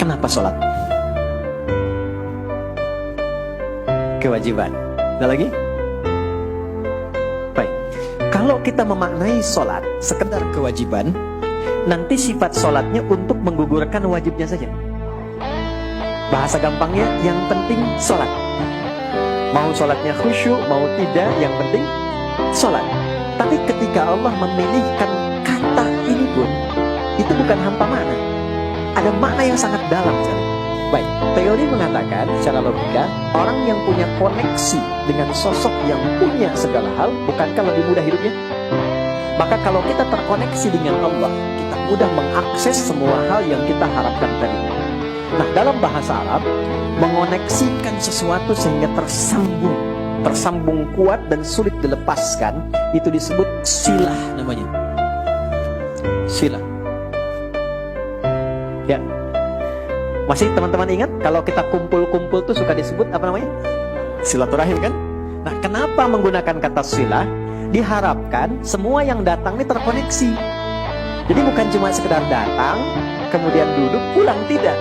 Kenapa sholat? Kewajiban. Ada lagi? Baik. Kalau kita memaknai sholat sekedar kewajiban, nanti sifat sholatnya untuk menggugurkan wajibnya saja. Bahasa gampangnya, yang penting sholat. Mau sholatnya khusyuk, mau tidak, yang penting sholat. Tapi ketika Allah memilihkan kata ini pun, itu bukan hampa makna. Ada makna yang sangat dalam sekali. Baik, teori mengatakan secara logika, orang yang punya koneksi dengan sosok yang punya segala hal, bukankah lebih mudah hidupnya? Maka kalau kita terkoneksi dengan Allah, kita mudah mengakses semua hal yang kita harapkan tadi. Nah, dalam bahasa Arab, mengoneksikan sesuatu sehingga tersambung kuat dan sulit dilepaskan, itu disebut silah namanya. Silah. Ya. Masih teman-teman ingat kalau kita kumpul-kumpul tuh suka disebut apa namanya? Silaturahim kan? Nah, kenapa menggunakan kata silah? Diharapkan semua yang datang ini terkoneksi. Jadi bukan cuma sekedar datang, kemudian duduk, pulang, tidak.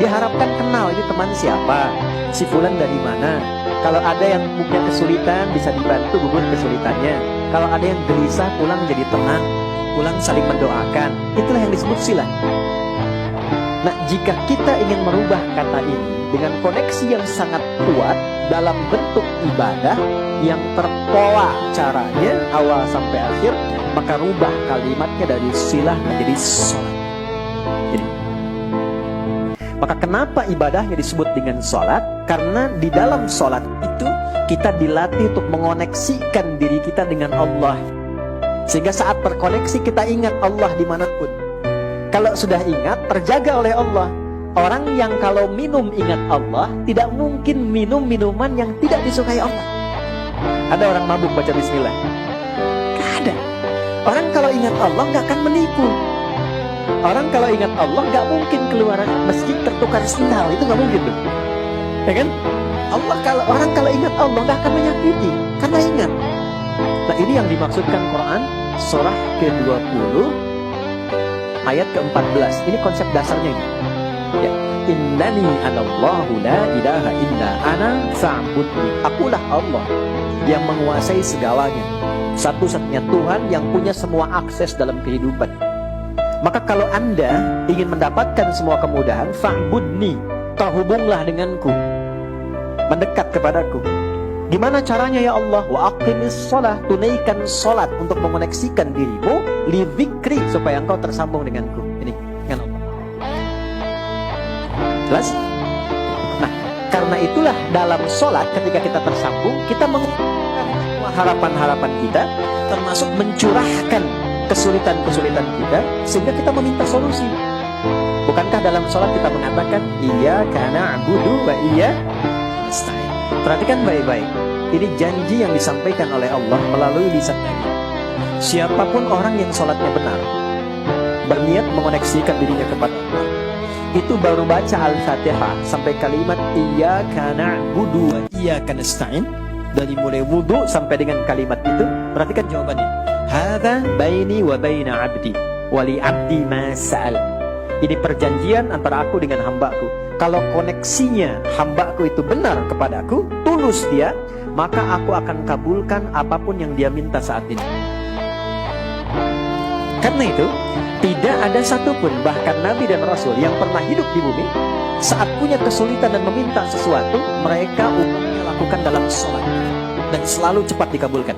Diharapkan kenal, ini teman siapa, si fulan dari mana. Kalau ada yang punya kesulitan, bisa dibantu gugur kesulitannya. Kalau ada yang gelisah, pulang jadi tenang, pulang saling mendoakan. Itulah yang disebut silah. Nah, jika kita ingin merubah kata ini dengan koneksi yang sangat kuat dalam bentuk ibadah yang terpola caranya awal sampai akhir, maka rubah kalimatnya dari silah menjadi sholat. Jadi, maka kenapa ibadahnya disebut dengan sholat? Karena di dalam sholat itu kita dilatih untuk mengoneksikan diri kita dengan Allah, sehingga saat terkoneksi kita ingat Allah dimanapun. Kalau sudah ingat, terjaga oleh Allah. Orang yang kalau minum ingat Allah, tidak mungkin minum minuman yang tidak disukai Allah. Ada orang mabuk baca bismillah? Gak ada. Orang kalau ingat Allah gak akan menipu. Orang kalau ingat Allah gak mungkin keluar masjid tertukar sendal. Itu gak mungkin tuh. Ya kan? Orang kalau ingat Allah gak akan menyakiti, karena ingat. Nah, ini yang dimaksudkan Quran surah ke-20 ayat ke-14. Ini konsep dasarnya ini. Ya, innani anallahu la ilaha illa ana fa'budni. Akulah Allah yang menguasai segalanya, satu-satunya Tuhan yang punya semua akses dalam kehidupan. Maka kalau Anda ingin mendapatkan semua kemudahan, fa'budni, terhubunglah denganku, mendekat kepadaku. Gimana caranya ya Allah? Wa aqimis shalah, tunaikan salat untuk mengoneksikan dirimu li dzikri, supaya engkau tersambung denganku. Ini dengan Allah. Jelas? Nah, karena itulah dalam salat ketika kita tersambung, kita mengungkapkan semua harapan-harapan kita, termasuk mencurahkan kesulitan-kesulitan kita, sehingga kita meminta solusi. Bukankah dalam salat kita mengatakan iyyaka na'budu wa iyyaka nasta'in? Perhatikan baik-baik. Ini janji yang disampaikan oleh Allah melalui lisan Nabi. Siapapun orang yang sholatnya benar, berniat mengoneksikan dirinya kepada Allah, itu baru baca Al-Fatihah sampai kalimat iyyaka na'budu wa iyyaka nasta'in, dari mulai wudu sampai dengan kalimat itu, perhatikan jawabannya. Hadza baini wa baina 'abdi wa li 'abdi ma sa'al. Ini perjanjian antara aku dengan hambaku. Kalau koneksinya hambaku itu benar kepadaku, tulus dia, maka aku akan kabulkan apapun yang dia minta saat ini. Karena itu, tidak ada satupun, bahkan Nabi dan Rasul yang pernah hidup di bumi, saat punya kesulitan dan meminta sesuatu, mereka umumnya lakukan dalam sholat, dan selalu cepat dikabulkan.